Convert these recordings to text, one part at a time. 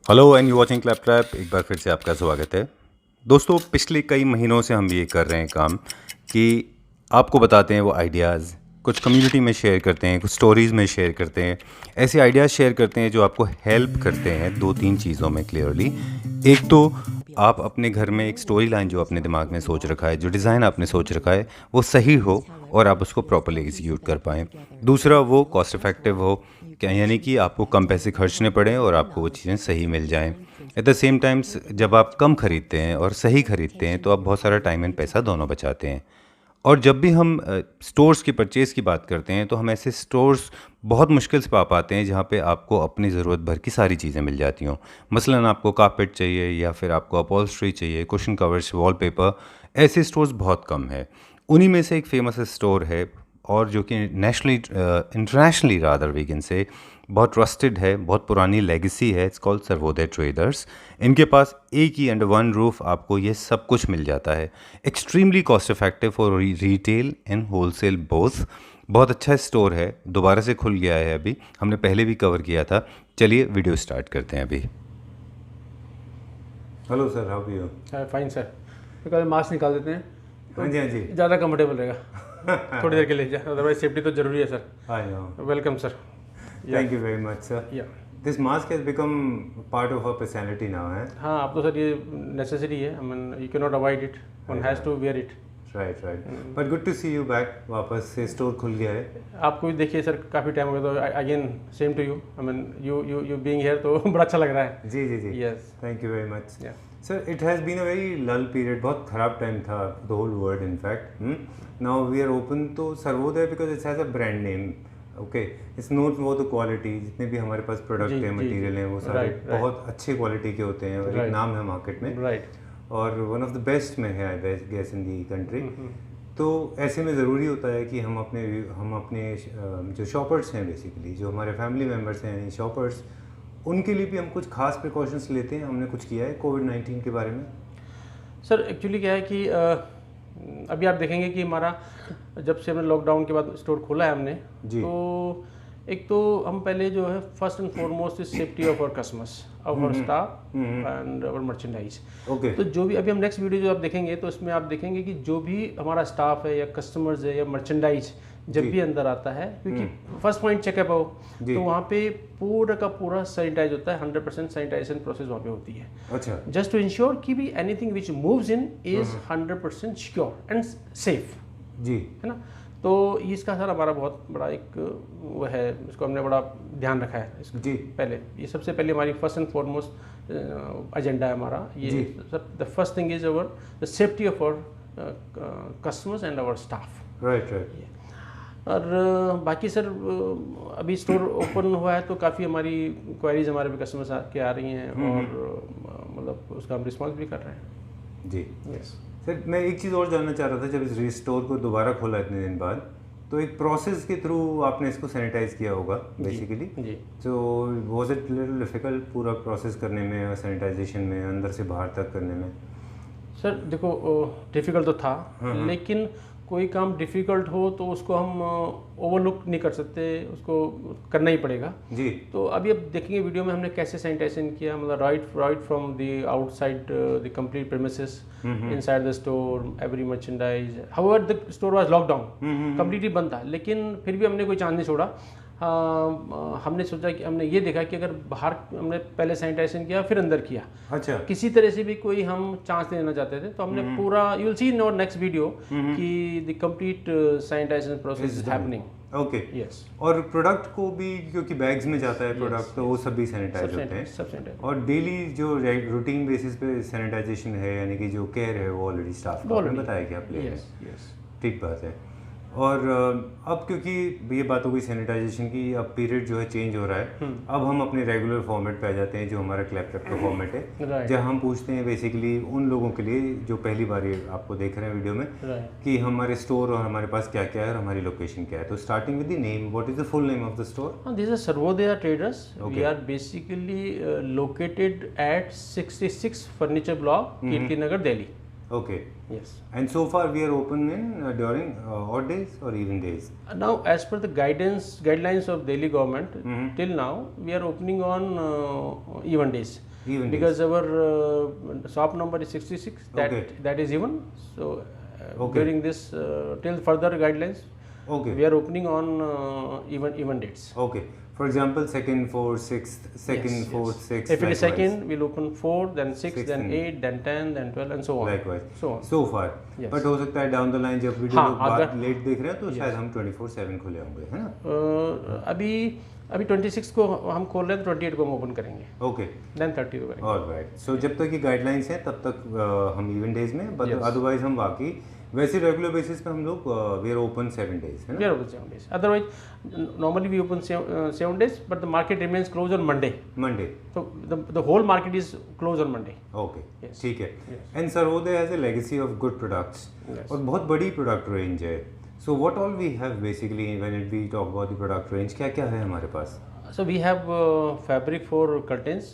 Hello and you watching clap trap. एक बार फिर से आपका स्वागत है। दोस्तों, पिछले कई महीनों से हम ये कर रहे हैं काम कि आपको बताते हैं वो आइडियाज़, कुछ कम्युनिटी में शेयर करते हैं, कुछ स्टोरीज़ में शेयर करते हैं, ऐसे आइडियाज़ शेयर करते हैं जो आपको हेल्प करते हैं दो तीन चीज़ों में क्लियरली। एक तो आप अपने घर में एक स्टोरी लाइन जो अपने दिमाग में सोच रखा है, जो डिज़ाइन आपने सोच रखा है, वो सही हो और आप उसको प्रॉपरली एग्जीक्यूट कर पाएँ। दूसरा, वो कॉस्ट इफ़ेक्टिव हो, क्या यानी कि आपको कम पैसे खर्चने पड़ें और आपको वो चीज़ें सही मिल जाएँ। एट द सेम टाइम्स जब आप कम खरीदते हैं और सही खरीदते हैं तो आप बहुत सारा टाइम एंड पैसा दोनों बचाते हैं। और जब भी हम स्टोर्स की परचेज़ की बात करते हैं तो हम ऐसे स्टोर्स बहुत मुश्किल से पा पाते हैं जहाँ पे आपको अपनी ज़रूरत भर की सारी चीज़ें मिल जाती हों। मसलन आपको कारपेट चाहिए या फिर आपको अपॉल्स्ट्री चाहिए, कुशन कवर्स, वॉलपेपर, ऐसे स्टोर्स बहुत कम है। उन्हीं में से एक फ़ेमस स्टोर है और जो कि nationally internationally rather we can say बहुत ट्रस्टेड है, बहुत पुरानी लेगेसी है। It's called Sarvodaya traders. इनके पास एक ही अंडर वन रूफ आपको ये सब कुछ मिल जाता है। Extremely cost effective for retail and wholesale both. बहुत अच्छा स्टोर है, दोबारा से खुल गया है अभी, हमने पहले भी कवर किया था। चलिए वीडियो स्टार्ट करते हैं अभी। Hello sir, how are you? Fine sir. तो कल मास्क निकाल देते हैं हाँ जी, हाँ जी। ज़्यादा कंफर्टेबल रहेगा थोड़ी देर के लिए, अदरवाइज सेफ्टी तो जरूरी है sir. I know. Welcome sir. Thank you very much sir. Yeah this mask has become part of our personality now है। हाँ, अब तो सर ये नेसेसरी है। I mean you can not avoid it, one has to wear it. Right right. But good to see you back, वापस से store खुल गया है। आपको भी देखिए सर, काफ़ी टाइम हो गया, तो again same to you. I mean you being here तो बड़ा अच्छा लग रहा है। जी जी जी। Yes. Thank you very much yeah sir. It has been a very lull period, बहुत ख़राब टाइम था the whole world in fact. Now we are open तो Sarvodaya because it's has a brand name. Okay, it's not वो the quality, जितने भी हमारे पास product जी, है, जी, material हैं, वो सारे राइट, राइट। बहुत अच्छे क्वालिटी के होते हैं और एक राइट। नाम है मार्केट में राइट। और वन ऑफ द बेस्ट में है I guess in the country. तो ऐसे में ज़रूरी होता है कि हम अपने जो शॉपर्स हैं, बेसिकली जो हमारे फैमिली मेम्बर्स हैं, शॉपर्स, उनके लिए भी हम कुछ खास प्रिकॉशंस लेते हैं। हमने कुछ किया है कोविड-19 के बारे में। सर एक्चुअली क्या है कि अभी आप देखेंगे कि हमारा जब से हमने लॉकडाउन के बाद स्टोर खोला है हमने, जी। तो एक तो हम पहले जो है first and foremost is safety of our customers, our staff and our merchandise. Okay. तो जो भी अभी हम नेक्स्ट वीडियो जो आप देखेंगे तो उसमें आप देखेंगे कि जो भी हमारा स्टाफ है या कस्टमर्स है या मर्चेंडाइज जब जी। भी अंदर आता है, क्योंकि फर्स्ट पॉइंट चेकअप हो जी। तो वहाँ पे पूरा का पूरा सैनिटाइज होता है, 100% सैनिटाइजेशन प्रोसेस वहाँ पे होती है, अच्छा। जस्ट टू इंश्योर कि भी anything which moves in is 100% secure and safe, जी। है ना। तो इसका सर हमारा बहुत बड़ा एक वो है, इसको हमने बड़ा ध्यान रखा है इसको। जी। पहले ये सबसे पहले हमारी फर्स्ट एंड फॉरमोस्ट एजेंडा है हमारा ये। जी। The first thing is our the safety of our customers and our staff. Right right. और बाकी सर अभी स्टोर ओपन हुआ है तो काफ़ी हमारी क्वेरीज हमारे भी कस्टमर्स के आ रही हैं और मतलब उसका हम रिस्पॉन्स भी कर रहे हैं। जी यस सर, मैं एक चीज़ और जानना चाह रहा था। जब इस रिस्टोर को दोबारा खोला इतने दिन बाद, तो एक प्रोसेस के थ्रू आपने इसको सैनिटाइज किया होगा बेसिकली। जी। तो वाज इट लिटिल डिफिकल्ट पूरा प्रोसेस करने में और सैनिटाइजेशन में, अंदर से बाहर तक करने में? सर देखो, डिफ़िकल्ट तो था, लेकिन कोई काम डिफ़िकल्ट हो तो उसको हम ओवरलुक नहीं कर सकते, उसको करना ही पड़ेगा। जी। तो अभी अब देखेंगे वीडियो में हमने कैसे सैनिटाइजेशन किया, मतलब right from the outside the complete premises, inside the store, every merchandise. However the store was lockdown, completely बंद था, लेकिन फिर भी हमने कोई चांस नहीं छोड़ा। हमने सोचा कि हमने ये देखा कि अगर बाहर हमने पहले सैनिटाइजेशन किया फिर अंदर किया, अच्छा। किसी तरह से भी कोई हम चांस नहीं लेना चाहते थे, तो हमने पूरा, you will see in our next video कि the complete sanitisation process is happening. Okay. Yes. और प्रोडक्ट को भी, क्योंकि बैग्स में जाता है प्रोडक्ट, तो वो सब भी सैनिटाइज होते हैं। सब सैनिटाइज। और डेली जो रूटीन बेसिस पे सैनिटाइजेशन है, यानी कि जो केयर है, वो ऑलरेडी स्टाफ को आपने बताया कि आप ले रहे हैं। Yes yes. ठीक बात है। और अब क्योंकि ये बात हो गई सैनिटाइजेशन की, अब पीरियड जो है चेंज हो रहा है। अब हम अपने रेगुलर फॉर्मेट पे आ जाते हैं, जो हमारा क्लैप ट्रैप का फॉर्मेट है, Right. जहाँ हम पूछते हैं बेसिकली उन लोगों के लिए जो पहली बार ये आपको देख रहे हैं वीडियो में, Right. कि हमारे स्टोर और हमारे पास क्या क्या है और हमारी लोकेशन क्या है। तो starting with the name, what is the full name of the store? This is Sarvodaya Traders. Okay. We are basically located at 66 Furniture Block, Kirti Nagar, Delhi. Okay. Yes. And so far we are open in during odd days or even days. Now, as per the guidelines of Delhi government, till now we are opening on even days. Even Because our shop number is 66. Okay. That is even. So Okay. during this till further guidelines, Okay. we are opening on even dates. Okay. For example, second, fourth, sixth, second, Yes, fourth, yes. sixth. If it is likewise. second, we'll open 4, then 6, Sixth then and- 8, then 10, then 12, and so on. Likewise. So on. So far. Yes. But हो सकता है down the line जब video हाँ, लोग बाद अगर- late देख रहे हैं तो शायद हम 24/7 खुले होंगे, है ना? अभी 26 को हम खोल रहे हैं, तो 28 को हम ओपन करेंगे, Okay. देन 30 को करेंगे. Alright. So जब तक ये गाइडलाइंस हैं तब तक हम इवन डेज में, बट Yes. अदरवाइज हम बाकी वैसे रेगुलर बेसिस पे हम लोग वी आर ओपन 7 डेज, है We ना? are open 7 days. Otherwise, normally we open 7 days, but the market remains closed on Monday. Monday. So the whole market is closed on Monday. Okay. Yes. ठीक है. Yes. And Sarvodaya has a legacy of good products. Yes. और बहुत बड़ी product range है. So what all we have basically when we talk about the product range, क्या क्या है हमारे पास? So we have fabric for curtains,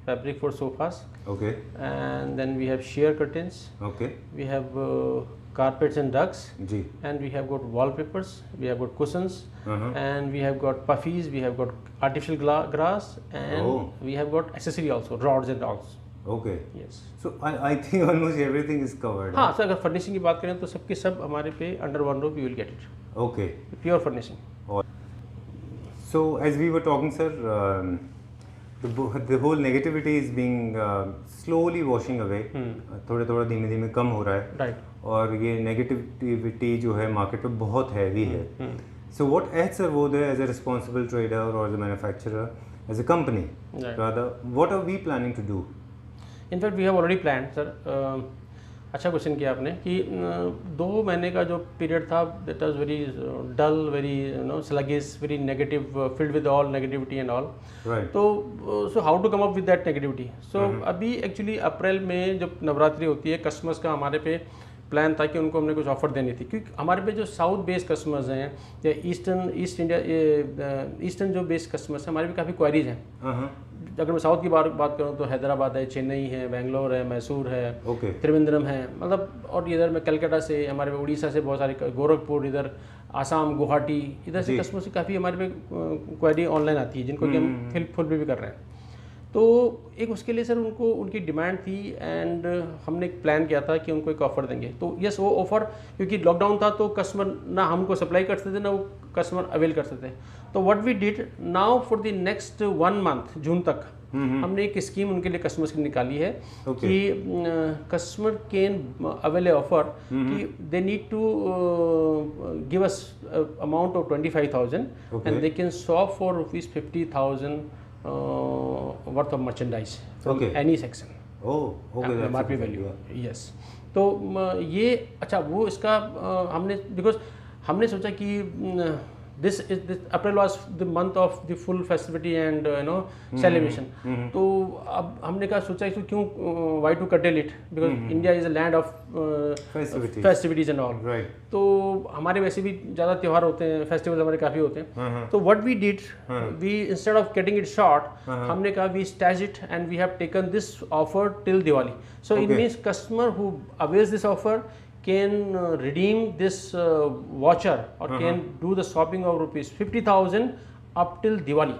fabric for sofas, okay. and then we have sheer curtains. Okay. We have carpets and rugs, जी. and we have got wallpapers. We have got cushions, Uh-huh. and we have got puffies. We have got artificial grass, and Oh. we have got accessory also, rods and all. Okay. Yes. So I think almost everything is covered. हाँ, sir अगर furnishing की बात करें तो सबके सब हमारे पे under one roof you will get it, okay. Pure furnishing. So as we were talking, sir, the whole negativity is being slowly washing away. थोड़े थोड़ा धीमे धीमे कम हो रहा है. राइट. और ये नेगेटिविटी जो है मार्केट पे बहुत हैवी है. So what as Sarvodaya as a responsible trader or as a manufacturer, as a company, Right. rather, what are we planning to do? In fact we have already plan, sir. अच्छा question किया आपने कि 2 महीने का जो period था that was very dull, very sluggish, very negative, filled with all negativity and all. Right. तो so how to come up with that negativity. So अभी एक्चुअली अप्रैल में जब नवरात्रि होती है, कस्टमर्स का हमारे पे प्लान था कि उनको हमने कुछ ऑफर देनी थी, क्योंकि हमारे पे जो साउथ बेस्ड कस्टमर्स हैं या ईस्टर्न जो बेस्ड कस्टमर्स हैं, हमारे पे काफ़ी क्वारीज हैं. Uh-huh. अगर मैं साउथ की बात करूँ तो हैदराबाद है, चेन्नई है, बेंगलोर है, मैसूर है, Okay. त्रिवेंद्रम है, मतलब और इधर में कलकत्ता से, हमारे पे उड़ीसा से बहुत सारे, गोरखपुर, इधर आसाम, गुवाहाटी, इधर से कस्टमर से काफ़ी हमारे पे क्वेरी ऑनलाइन आती है, जिनको कि हम फुलफिल भी कर रहे हैं. तो एक उसके लिए सर उनको उनकी डिमांड थी, एंड हमने एक प्लान किया था कि उनको एक ऑफ़र देंगे. तो यस, वो ऑफ़र, क्योंकि लॉकडाउन था तो कस्टमर ना हमको सप्लाई कर सकते थे, ना वो कस्टमर अवेल कर सकते. तो what we did now for the next 1 month, June तक, हमने एक स्कीम उनके लिए कस्टमर्स की निकाली है. Okay. कि customer can avail a offer कि they need to give us amount of 25,000 Okay. And they can shop for ₹50,000 worth of merchandise from Okay. any section. Oh, okay. That's a MRP good value. idea. Yes. तो ये अच्छा वो इसका हमने because हमने सोचा कि this April was the month of the full festivity and celebration. तो अब हमने कहा सोचा इसको क्यों why to curtail it, because India is a land of festivities and all. Right. तो हमारे वैसे भी ज़्यादा त्यौहार होते हैं, फेस्टिवल्स हमारे काफ़ी होते हैं. तो what we did, we instead of getting it short, हमने कहा we staged it and we have taken this offer till Diwali. So it means customer who avails this offer can redeem this voucher or can do the shopping of ₹50,000 up till Diwali.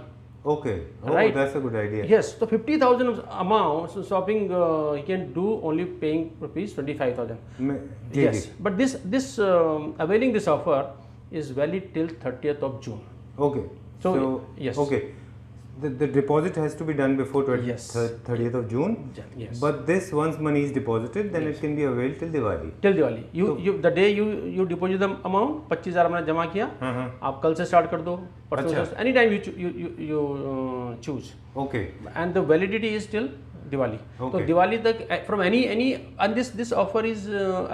Okay. Oh, Right. that's a good idea. Yes, so 50,000 amount so shopping he can do only paying ₹25,000. जी, Yes, जी. but this availing this offer is valid till 30th of June. Okay. So, yes. Okay. The deposit has to be done before Yes. 30th of June. Yes. But this once money is deposited, then it can be availed till Diwali. Till Diwali. You the day you deposit the amount, 25,000 हमने जमा किया, आप कल से start कर दो, परसों से, any time you choose. Okay. And the validity is till Diwali. Okay. So Diwali तक from any and this offer is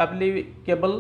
applicable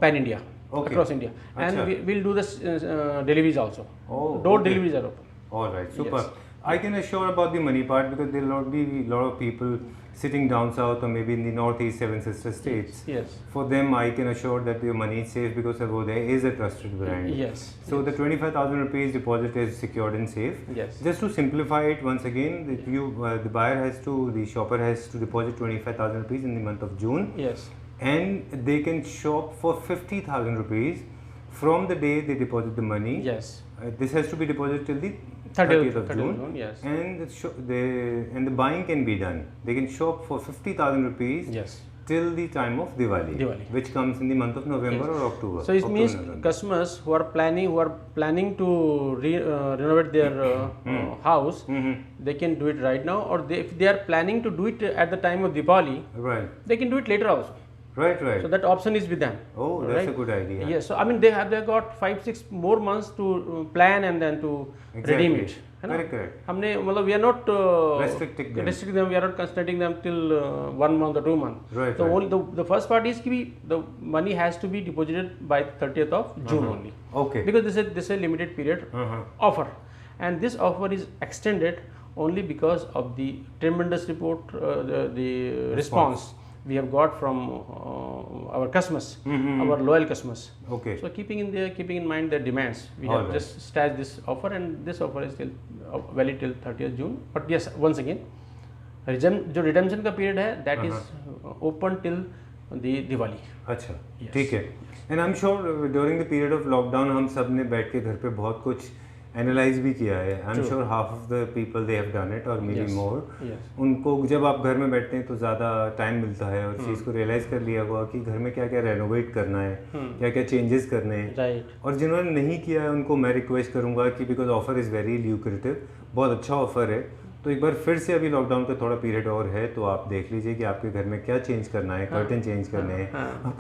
pan India, Okay. across India, and अच्छा. we'll do this deliveries also. Oh, Door okay. deliveries are open. All right. Super. Yes. I can assure about the money part because there will not be a lot of people sitting down south or maybe in the northeast Seven Sister states. Yes. For them, I can assure that your money is safe because Sarvodaya is a trusted brand. Yes. So the 25,000 rupees deposit is secured and safe. Yes. Just to simplify it once again, the buyer has to, the shopper has to deposit 25,000 rupees in the month of June. Yes. And they can shop for 50,000 rupees from the day they deposit the money. Yes. This has to be deposited till the 30th of June. Yes. And the buying can be done. They can shop for 50,000 rupees. Yes. Till the time of Diwali, which comes in the month of November or October. So it means customers who are planning to renovate their house, they can do it right now, or if they are planning to do it at the time of Diwali, right, they can do it later also. Right. So that option is with them. Oh, that's a good idea. Yes. So I mean they got 5-6 more months to plan and then to redeem it. Correct. हमने मतलब we are not restricting them. We are not constraining them till 1 month or 2 months. Right. So only the first part is कि the money has to be deposited by 30th of June only. Okay. Because this is a limited period offer, and this offer is extended only because of the tremendous report, the response we have got from our customers, our loyal customers. Okay. So keeping in mind their demands, we have just staged this offer, and this offer is still valid till 30th June. But yes, once again, जो redemption का period है, that is open till the Diwali. अच्छा, ठीक है. And I'm sure during the period of lockdown हम सब ने बैठ के घर पे बहुत कुछ एनालाइज भी किया है. I am sure half of the people they have done it और मे बी मोर. उनको जब आप घर में बैठते हैं तो ज़्यादा टाइम मिलता है और चीज़ को रियलाइज़ कर लिया हुआ कि घर में क्या क्या रेनोवेट करना है, क्या क्या चेंजेस करने हैं. और जिन्होंने नहीं किया है उनको मैं रिक्वेस्ट करूँगा कि because offer is very lucrative, बहुत अच्छा ऑफर है. तो एक बार फिर से अभी लॉकडाउन का थोड़ा पीरियड और है तो आप देख लीजिए कि आपके घर में क्या चेंज करना है. कर्टन चेंज करने हैं,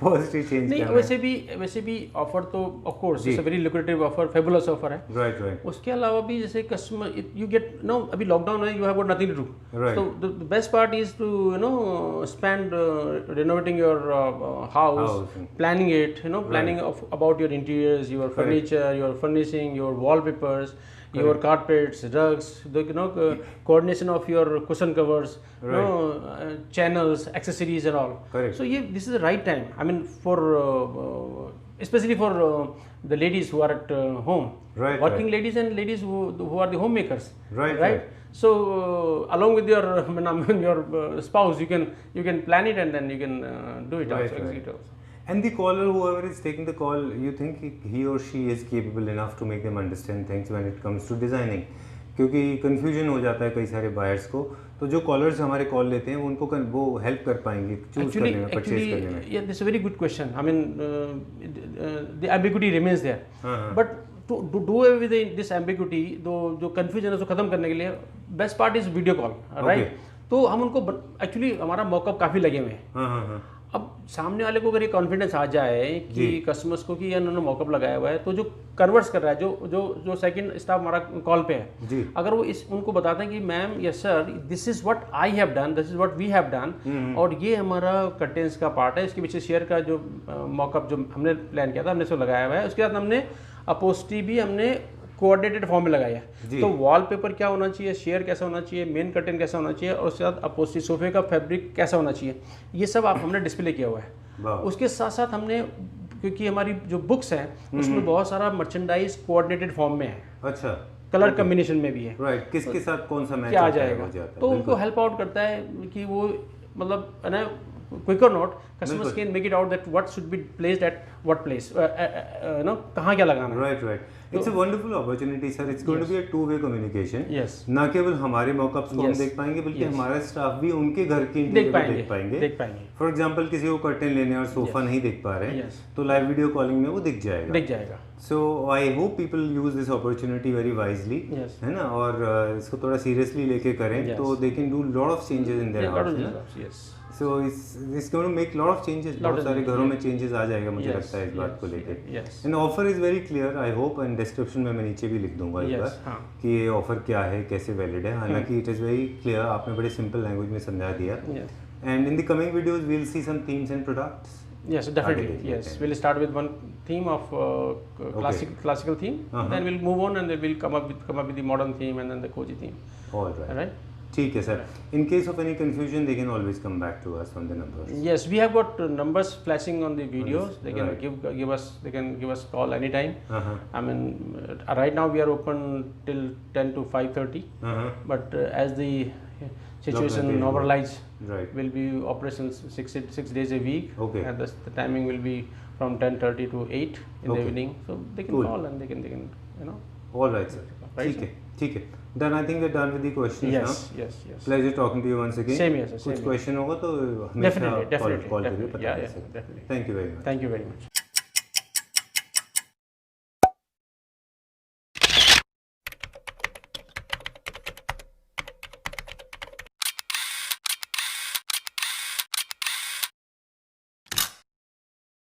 पॉजिटिव चेंज करना है. वैसे भी ऑफर तो of course it's a very lucrative offer, fabulous offer है. राइट. उसके अलावा भी जैसे कस्टमर यू गेट नो, अभी लॉकडाउन है, you have got nothing to do. So the best part is to spend renovating your house, planning it, planning about your interiors, your furniture, your furnishing, your wallpapers, your carpets, rugs, coordination of your cushion covers, channels, accessories and all. Correct. So this is the right time. I mean for especially for the ladies who are at home, working ladies and ladies who are the homemakers. Right. So along with your spouse, you can plan it and then you can do it also. And the caller, whoever is taking the call, you think he or she is capable enough to make them understand things when it comes to designing? क्योंकि confusion हो जाता है कई सारे buyers को. तो जो callers हमारे call लेते हैं उनको वो help कर पाएंगे choose करने में, purchase करने में. Yeah, this is a very good question. I mean, the ambiguity remains there. But to do away with this ambiguity, जो confusion है उसको खत्म करने के लिए best part is video call, right? तो हम उनको actually हमारा मौका काफ़ी लगे हुए हैं. अब सामने वाले को अगर ये कॉन्फिडेंस आ जाए कि कस्टमर्स को कि उन्होंने मॉकअप लगाया हुआ है, तो जो कन्वर्ट्स कर रहा है, जो सेकंड स्टाफ हमारा कॉल पे है, अगर वो उनको बताते हैं कि ma'am yes sir, this is what I have done, this is what we have done, और ये हमारा कर्टेंस का पार्ट है, इसके पीछे शेयर का जो मॉकअप जो हमने प्लान किया था हमने इसको लगाया हुआ है. उसके बाद हमने अपोस्ट्री भी हमने कोऑर्डिनेटेड फॉर्म में लगाया है. तो वॉलपेपर क्या होना चाहिए, शेयर कैसा होना चाहिए, मेन कर्टेन कैसा होना चाहिए, और उसके साथ अपोस्ट्री सोफे का फैब्रिक कैसा होना चाहिए, ये सब हमने डिस्प्ले किया हुआ है. उसके साथ साथ हमने, क्योंकि हमारी जो बुक्स हैं उसमें बहुत सारा मर्चेंडाइज कोऑर्डिनेटेड फॉर्म में है. अच्छा. कलर कॉम्बिनेशन में भी है. राइट. किसके साथ कौन सा मैच क्या आ जाएगा, तो उनको हेल्प आउट करता है कि वो मतलब है ना, quicker note customers can make it out that what should be placed at what place, कहाँ क्या लगाना है. Right. It's a wonderful opportunity, sir. It's going to be a two-way communication. Yes. ना केवल हमारे मॉकअप्स को हम देख पाएंगे, बल्कि हमारा स्टाफ भी उनके घर के इंटीरियर को देख पाएंगे. फॉर एग्जांपल किसी को कर्टेन लेने और सोफा नहीं देख पा रहे हैं, तो लाइव वीडियो कॉलिंग में वो दिख जाएगा. So I hope people use this opportunity very wisely, है ना, और इसको थोड़ा सीरियसली लेके करें, तो they can do lot of changes in their house. So it's going to make lot of changes. बहुत सारे घरों में changes आ जाएगा, मुझे लगता है इस बात को लेके. And offer is very clear. I hope, and description में मैं नीचे भी लिख दूंगा एक बार कि ये ऑफर क्या है, कैसे वैलिड है. हालांकि it is very clear. आपने बड़े simple language में समझा दिया. And in the coming videos we'll see some themes and products. Yes, आगे definitely. देख लेते Yes, हैं। we'll start with one theme of classical theme. Then we'll move on and then we'll come up with the modern theme and then the Koji theme. All right. All right. ठीक है sir. In case of any confusion, they can always come back to us on the numbers. Yes, we have got numbers flashing on the videos. They can right. give us call anytime. I mean, right now we are open till 10 to 5:30. But as the situation Lockdown normalize, Right. will be operations 6 days a week. Okay. And the timing will be from 10:30 to 8 in the Okay. evening. So they can Cool. call and they can you know. All right, sir. Right, ठीक है, ठीक है. Then I think we're done with the questions now. Yes. Pleasure talking to you once again. Same here, sir. कुछ Same question होगा तो हमेशा Definitely. call करिए, पता Yeah, कर सकते हैं. definitely. Thank you very much. Thank you very much.